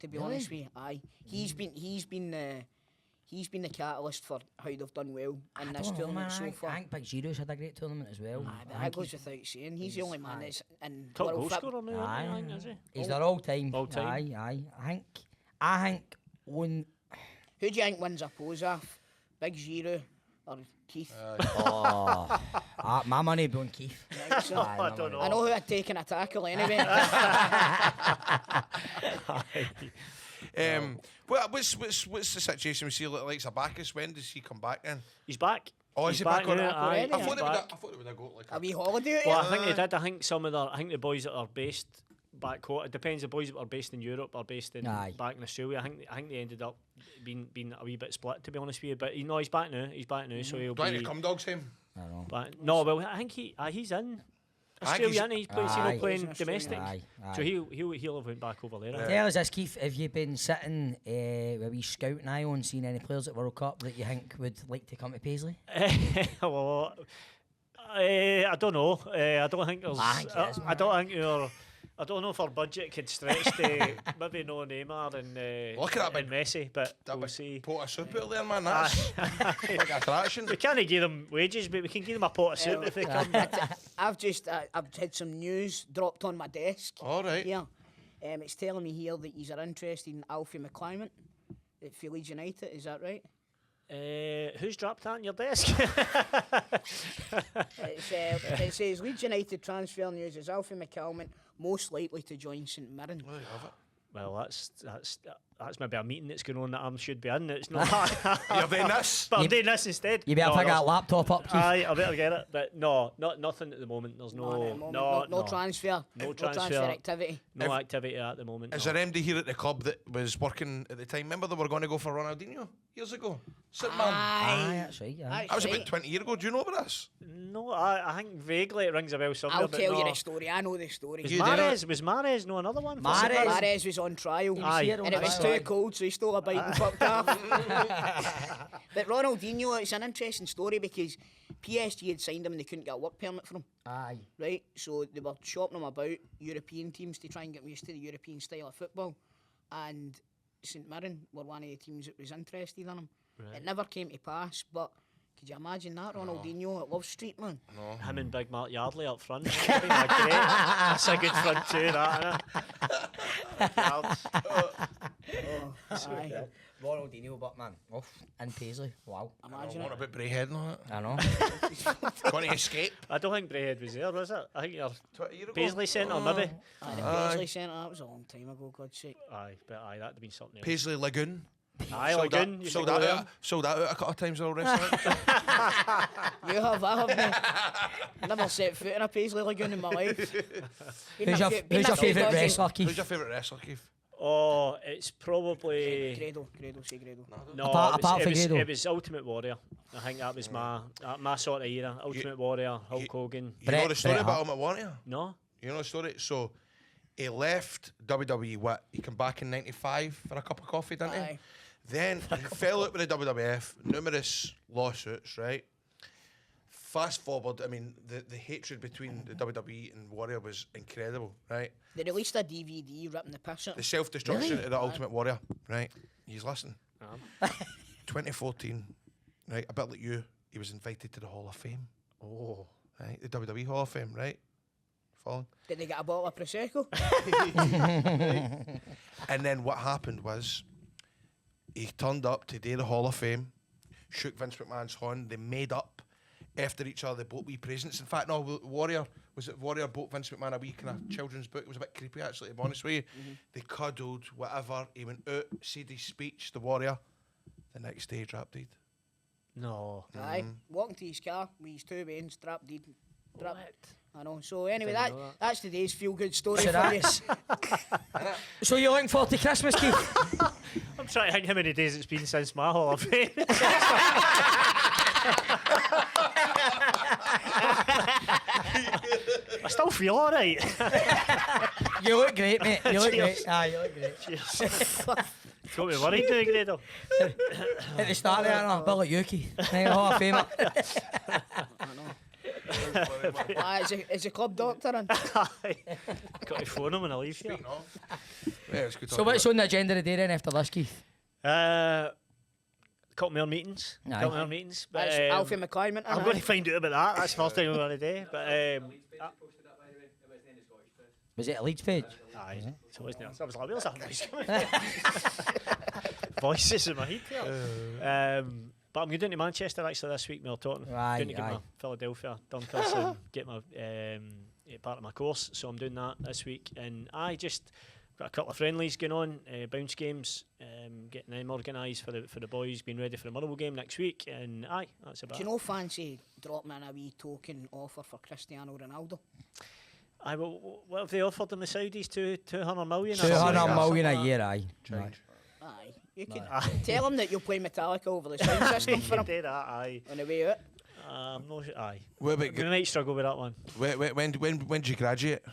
To be Really? honest with you, aye, he's been the catalyst for how they've done well in this tournament so far. I think Big Giroud's had a great tournament as well. Aye, but I that think goes without saying. He's the only man that's in top world goal football. scorer now, Aye. I think, is he? he's their all-time. All-time. Aye. I think when Who do you think wins a pose off? Big Giroud or Keith? my money be on Keith. Right, so- Aye, my I don't money. know. I know who had taken a tackle anyway. What's the situation we see like Bacchus? When does he come back in? He's back. Oh, He's is he back on now, it? aye, already? I he's thought back. they would have got like A wee holiday. Well, I think they did. I think some of the boys that are based back home. It depends. The boys that are based in Europe are based in Aye. back in Australia. I think they ended up being a wee bit split, to be honest with you. But he's back now. He's back now, so he'll Do I be. need to come dogs him? I don't know. Back. No, well, I think he's in I think Australia. He's playing, Aye. playing He's in domestic, Aye, so aye. he'll have went back over there. Tell us this, Keith. Have you been sitting with a wee scouting eye on seeing any players at World Cup that you think would like to come to Paisley? Well, I don't know. I don't think there's. I think it is, I don't think you're. I don't know if our budget could stretch to maybe no Neymar Look at that and Messi, but That we'll big see. pot of soup out there, man. That's like attraction. We can't give them wages, but we can give them a pot of soup if they come. I've had some news dropped on my desk. All right. Yeah. It's telling me here that you're interested in Alfie McClymondt at Leeds United. Is that right? Who's dropped that on your desk? It says Leeds United transfer news is Alfie McClymondt most likely to join St Mirren. There you have it. Well, that's maybe a meeting that's going on that I should be in. It's not that. You're doing this? But I'm doing this instead. You better No, pick there's- that laptop up, Keith. Aye, I better get it. But no, nothing at the moment. There's No transfer. No transfer transfer. activity. no activity at the moment. Is no. there MD here at the club that was working at the time? Remember they were going to go for Ronaldinho years ago? Sit man. Aye, that's right. Aye. That was about 20 years ago. Do you know about this? No, I think vaguely it rings a bell somewhere. I'll but tell no. you the story. I know the story. You did it. Was Mahrez no another one? for Mahrez. St Mirren? Mahrez was on trial. Aye. And it was too cold, so he stole a bite and fucked off. But Ronaldinho, it's an interesting story because PSG had signed him and they couldn't get a work permit for him. Aye. Right? So they were shopping him about European teams to try and get him used to the European style of football. And St Mirren were one of the teams that was interested in him. It never came to pass, but could you imagine that? Ronaldinho at Love Street, man. Him and Big Mark Yardley up front. That'd be great. That's a good front two, that, innit? Aye. Ronaldinho, but man, and Paisley. Wow. Imagine What it. about Brayhead and all that? I know. Going to escape? I don't think Brayhead was there, was it? I think you're 20 years ago? Paisley Centre, maybe. Aye, the Paisley Centre, that was a long time ago, God's sake. Aye, but that'd have been something else. Paisley Lagoon. Aye, Lagoon. You Sold should go that there. out. Sold that out a couple of times already. Restaurant. You have, I have never set foot in a Paisley Lagoon in my life. Who's your favourite wrestler, Who's Keith? your favourite wrestler, Keith? Oh, it's probably Credo, say Credo. no. Apart from Grado. It was Ultimate Warrior. I think that was my sort of era. Ultimate Warrior, Hulk Hogan. You know the story Bret about Hart. Ultimate Warrior? No, You know the story? So he left WWE. What? He came back in '95 for a cup of coffee, didn't he? Aye. Then he fell out with the WWF. Numerous lawsuits, right? Fast forward, I mean, the hatred between the WWE and Warrior was incredible, right? They released a DVD ripping the piss out. The self-destruction of the Ultimate Warrior, right? He's listening. 2014, right? A bit like you, he was invited to the Hall of Fame. oh, Right? The WWE Hall of Fame, right? Following. Did they get a bottle of Prosecco? And then what happened was he turned up to do the Hall of Fame, shook Vince McMahon's hand, they made up after each other, they both wee presents. In fact, no, Warrior bought Vince McMahon a wee kind of children's book. It was a bit creepy, actually, to be honest with you. They cuddled, whatever. He went out, said his speech, the Warrior. The next day, he dropped dead. no. Aye. Walking to his car with his two veins, strapped dead. What? I know. So anyway, Didn't know that. that's today's feel-good story So for that- you. So you're looking forward to Christmas, Keith? I'm trying to think how many days it's been since my Hall of Fame. I still feel alright. You look great, mate. You look Cheers. great. Aye, you look great. Cheers. Got me worried now, Grado. At the start there, I'm a bit like you, Keith. Now, Hall of Famer. Is a club doctor in? Got to phone him when I leave here. Yeah, it's good So talking what's about on the agenda today then after this, Keith? Couple more meetings. Aye. Couple more meetings. But That's Alfie McClymondt. I'm going to find out about that. That's the first thing we're going to do. But Was it a Leeds page? aye, so wasn't it? I was like, where's that voice coming from? Voices in my head here. But I'm going down to Manchester actually this week. We were talking. Aye, Going to get aye. my Philadelphia Dunkers and get my part of my course. So I'm doing that this week, and I just got a couple of friendlies going on, bounce games, getting them organised for the boys, being ready for the Motherwell game next week, and aye, that's about Do you it. know fancy dropping in a wee token offer for Cristiano Ronaldo? Aye, well, what have they offered them, the Saudis? 200 million? 200 million a year, aye. Change. Aye. You could tell him that you'll play Metallica over the sound system for him do that, aye. on the way out. I'm not sure, aye. Wait, We might struggle with that one. when did you graduate?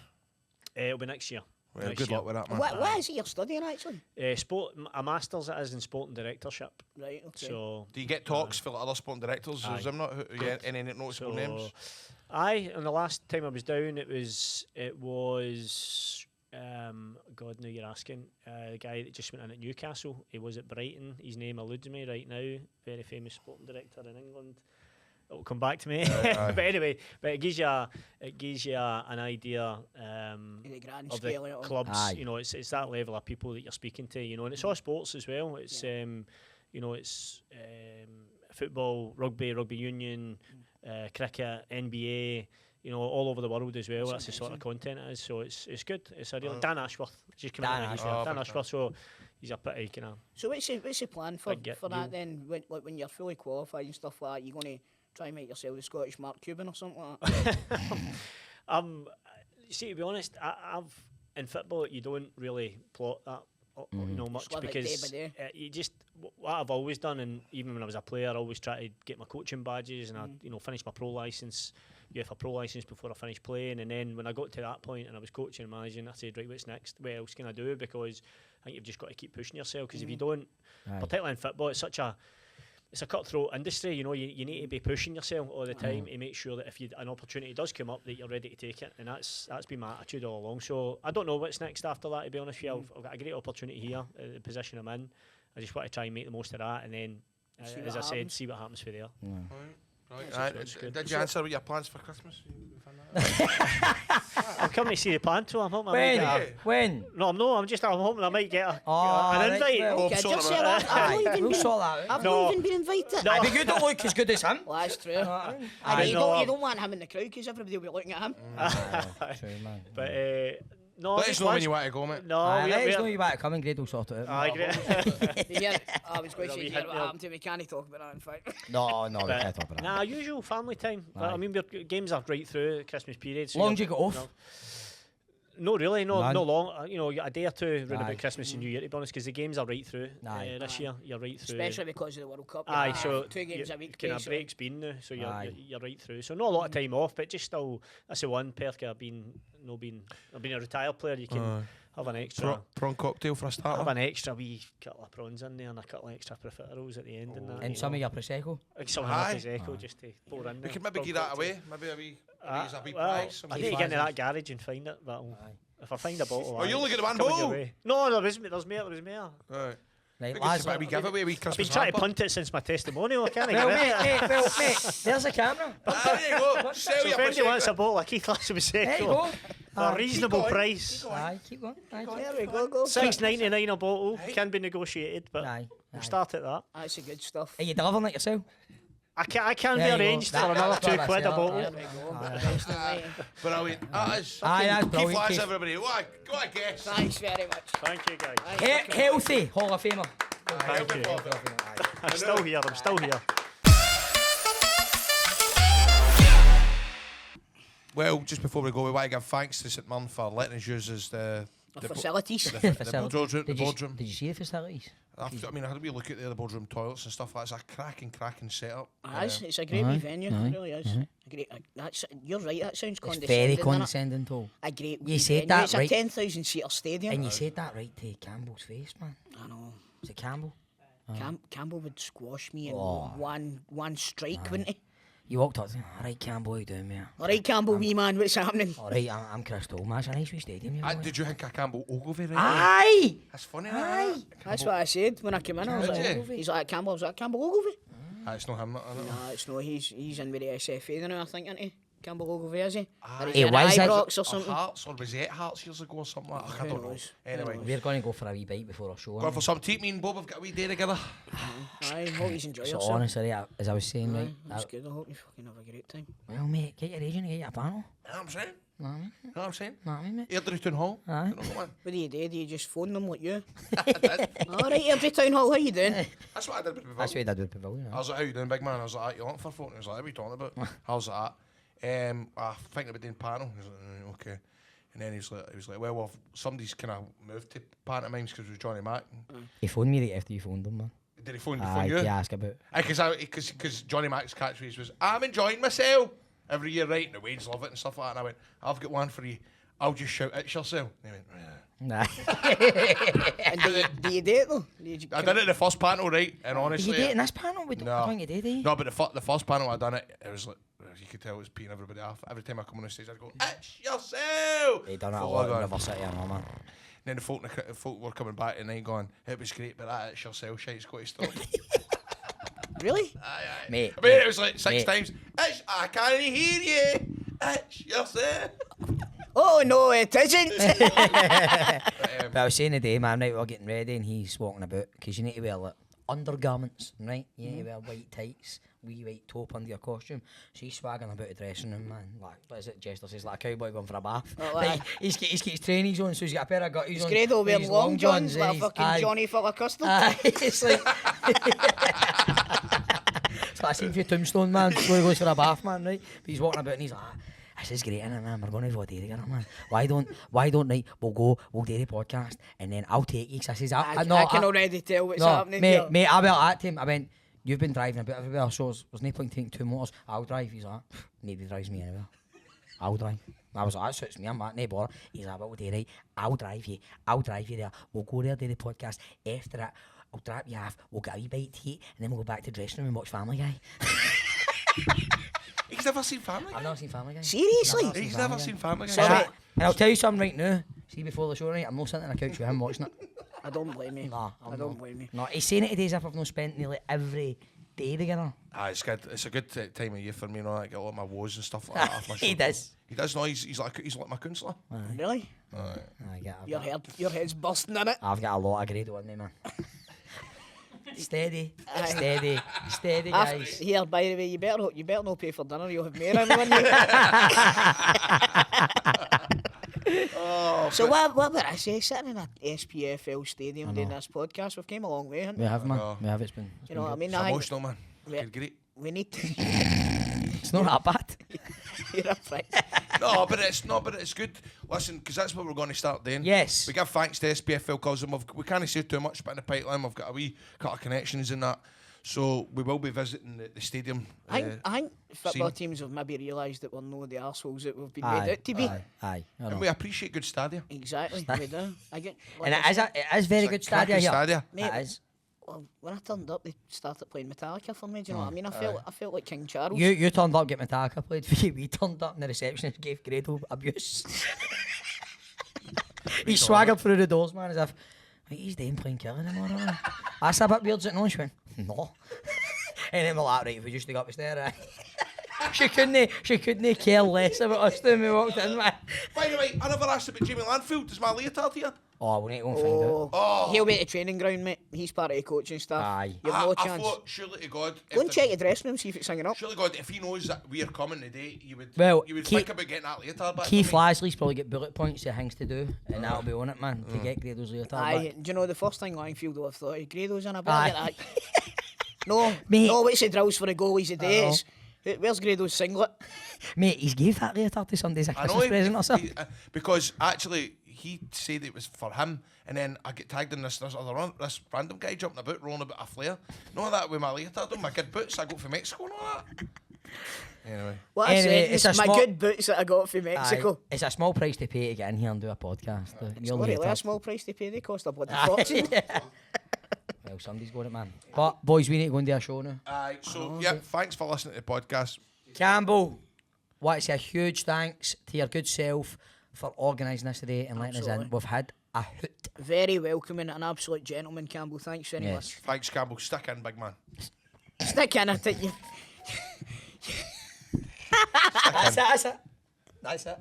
It'll be next year. Well, Next good year. luck with that, man. What is it you're studying actually? A master's it is in sport and directorship. Right, okay. So, Do you get talks for like, other sporting directors? Aye. Is them not any noticeable names? aye, and the last time I was down, it was God, now you're asking. The guy that just went in at Newcastle, he was at Brighton. His name eludes me right now. Very famous sporting director in England. It'll come back to me. But anyway, it gives you an idea of the clubs. You know, it's that level of people that you're speaking to. You know, and it's all sports as well. It's you know, it's football, rugby union, cricket, NBA. You know, all over the world as well. That's the sort of content it is. So it's good. It's a real Dan Ashworth. Just coming out of Dan Ashworth. So he's a pretty kind of. So what's the plan for that then? When you're fully qualified and stuff like that, you're going to try and make yourself the Scottish Mark Cuban or something like that? See, to be honest, I've in football you don't really plot that. You know, much because you just what I've always done, and even when I was a player, I always try to get my coaching badges, and I finish my pro license, UEFA pro license before I finished playing, and then when I got to that point and I was coaching and managing, I said, right, what's next? What else can I do? Because I think you've just got to keep pushing yourself. Because if you don't, particularly in football, it's a cutthroat industry. You know, you need to be pushing yourself all the time to make sure that if an opportunity does come up, that you're ready to take it. And that's been my attitude all along. So I don't know what's next after that, to be honest with you. I've got a great opportunity here, the position I'm in. I just want to try and make the most of that, and then, as I said, see what happens for there. Right. Did you answer what your plans for Christmas? I'm coming to see the Panto. I'm hoping When? No, I'm hoping I might get an invite. We'll sort that out. I've not even been invited. It'd be good to look as good as him. Well, that's true. You don't want him in the crowd because everybody will be looking at him. True, man. But no, let us know when you want to go, mate. Let us know when you want to come, and Greg will sort it out. I was going to say what happened to me. Can he talk about that, in fact? No, we can't talk about that. Nah, usual family time. I mean, games are right through the Christmas period. So long do you get off? No, really, no long. You know, a day or two round about Christmas and New Year, to be honest, because the games are right through this year. You're right through. Especially because of the World Cup. So 2 games a week. Kind of break's been now, so you're right through. So not a lot of time off, but just still, that's the one perk I've been a retired player. You can have an extra prawn cocktail for a start. Have an extra wee couple of prawns in there and a couple of extra profiteroles at the end and that. And some of your prosecco. Some of my prosecco just to pour in there. We could maybe give that away. Maybe a wee price. I need to get into that garage and find it. But if I find a bottle, you only get one bottle? No, there's more. Right. Right, Lasley, we give away. I've been trying to punt it since my testimonial. I can't get it. Mate, there's a camera. There you go. Sell so if anybody wants a bottle of Keith Lasley Prosecco for a reasonable price, keep going. There we go. $6.99 a bottle can be negotiated, but we'll start at that. That's the good stuff. Are you delivering it yourself? I can be arranged for another £2 a bottle. There we go. Brilliant. That's brilliant. Keith Lass, everybody. What a guess. Thanks very much. Thank you, guys. Healthy Hall of Famer. Thank you. I'm still here. Well, just before we go, we want to give thanks to St Mirren for letting us use the facilities. The boardroom. Did you see the facilities? I mean, I had a wee look at the boardroom toilets and stuff. That's a cracking setup. It's a great wee venue. It really is. You're right. That sounds condescending. It's very condescending, too. A great. You said that it's right. It's a 10,000 seater stadium. And you said that right to Campbell's face, man. I know. Was it Campbell? Campbell would squash me in one strike, wouldn't he? You walked up to him. All right, Campbell, how you doing, mate? All right, Campbell, wee man, what's happening? All right, I'm Crystal. Man, it's a nice wee stadium. Did you think of Campbell Ogilvie? Aye! That's funny, Aye! That's what I said when I came in. I was like, he's like, Campbell, was that Campbell Ogilvie? It's not him, No, it's not. He's in with the SFA now, I think, isn't he? Campbell Ogilvie, is he? He was Ibrox or something. Hearts, or was he at Hearts years ago or something like that? I don't know. Anyway, we're going to go for a wee bite before our show. Going for some tea. Me and Bob have got a wee day together. Aye, hope you enjoy yourself. So honestly, as I was saying, right. That's good. I hope you fucking have a great time. Well, mate, get your agent, get your panel. You know what I'm saying? Nah, You know what I'm saying? mate. Airdrie Town Hall. Aye. What do you do? Do you just phone them like you? Alright, Airdrie Town Hall, how you doing? That's what I did with Pavilion. That's what I did with Pavilion. I was like, how you doing, big man? I was like, you want for phone? He was like, what are you talking about? I was like, I think about doing panel. He was like, okay. And then he was like, well, somebody's kind of moved to pantomimes because it was Johnny Mac. He phoned me right after you phoned him, man. Did he phone you? Yeah, ask about. Because Johnny Mac's catchphrase was, I'm enjoying myself every year, right? And the Waynes love it and stuff like that. And I went, I've got one for you. I'll just shout, it's yourself. And he went, Nah. And do you do it though? I did it in the first panel, right? And honestly, did you do it in this panel? I don't think you did, eh? No, but the first panel I done it was like, you could tell it was peeing everybody off. Every time I come on the stage, I'd go, it's yourself! They done it a Folk lot were in going- River City, I know, man. And then the folk were coming back tonight going, it was great, but that it's yourself shite's got to stop. Really? Aye. Mate, I mean, mate, it was like 6 mate. times. I can't hear you. It's yourself. Oh no, it isn't. But I was saying today, man, right, we're getting ready and he's walking about because you need to wear like undergarments, right? You need to wear white tights, wee white top under your costume. So he's swagging about the dressing room, man. Like, what is it? Jester says like a cowboy going for a bath. Oh, Right, aye. he's got his trainings on, so he's got a pair of gutties on. Grado with wearing his long johns like a and fucking aye. Johnny full of custard. Aye, it's like so I seen for Tombstone, man, before he goes for a bath, man, right? But he's walking about and he's like, this is great, innit, man? We're going to go there together, man. Why don't right? We'll do the podcast and then I'll take you. 'Cause I says, I can already tell what's happening here. mate, I went at him. I went, you've been driving a bit everywhere, so there's no point taking 2 motors. I'll drive. He's like, nobody drives me anywhere. I'll drive. I was like, that suits me, I'm like, no bother. He's like, well, we'll do right. I'll drive you there. We'll go there, do the podcast. After that, I'll drop you off. We'll get a wee bite to eat, and then we'll go back to the dressing room and watch Family Guy. He's never seen Family Guy? I've never seen Family Guy. Seriously? He's never seen Family Guy. Sorry. And I'll tell you something right now. See, before the show, right, I'm not sitting on a couch with him watching it. I don't blame you. Nah, I don't blame you. No, he's saying it today as if I've not spent nearly every day together. It's good. It's a good time of year for me, you know. I get a lot of my woes and stuff like that off my He shoulder. does. He does. No, he's like my counsellor. Really? Your head's busting in it. I've got a lot of grade on me, man. Steady, After, guys. here, by the way, you better not pay for dinner. You'll have Mirren, won't you? So what would I say? Sitting in a SPFL stadium doing this podcast, we've came a long way, haven't We we? have, man. know. We have. It's been You know what I mean? It's I think emotional, man. Yeah. Good, great. we need to. It's not that bad. You're a prick. No, but it's good. Listen, because that's what we're going to start doing. Yes. We give thanks to SPFL because we can't say too much, but in the pipeline we've got a wee couple of connections in that. So we will be visiting the stadium. I think football scene. teams have maybe realised that we're not the arseholes that we've been made out to be. Aye. I And know. we appreciate good stadia. Exactly, we do. I get. And it is very good stadia here. Stadia. Mate, It is. well, when I turned up, they started playing Metallica for me. Do you know what I mean? I felt like King Charles. You turned up, get Metallica played for you. We turned up and the receptionist gave Grado abuse. He swaggered through the doors, man, as if, "Mate, he's doing playing Killer tomorrow." That's a bit weird, is it no? She went, no. And then we're like, right, we just go up the stair. She couldn't care less about us when we walked in, man. By the way, I never asked about Jamie Landfield. Is my leotard here? Oh, we need to go and find out. Oh, he'll be at the training ground, mate. He's part of the coaching staff. Aye. You've no I chance. thought, surely to God. Go if and check the dressing room, see if it's hanging up. Surely God, if he knows that we are coming today, you would Keith- think about getting that leotard back. Keith for me. Lasley's probably get bullet points of things to do, and that'll be on it, man, to get Grado's later. Aye, do you know the first thing Langfield will have thought? Grado's in a bit. Aye. No, Mate. no, what's the drills for the goalies today? Where's Grado's singlet? Mate, he's gave that later to somebody as a I know Christmas present or something. because actually he said it was for him, and then I get tagged in this random guy jumping about, rolling about a flare. None of that with my leotard on, my good boots I got from Mexico and all that. Anyway, What I Anyway, said it's is a my small- good boots that I got from Mexico. Aye, it's a small price to pay to get in here and do a podcast. It's not really a small price to pay. They cost a bloody fortune. Well, somebody's got it, man. But, boys, we need to go and do a show now. so yeah, thanks for listening to the podcast. Campbell, want to say a huge thanks to your good self for organising this today and letting us in. Absolutely. We've had a hoot. Very welcoming, an absolute gentleman, Campbell. Thanks very Yes. much. Thanks, Campbell. Stick in, big man. Stick in it, you. That's it. That's it.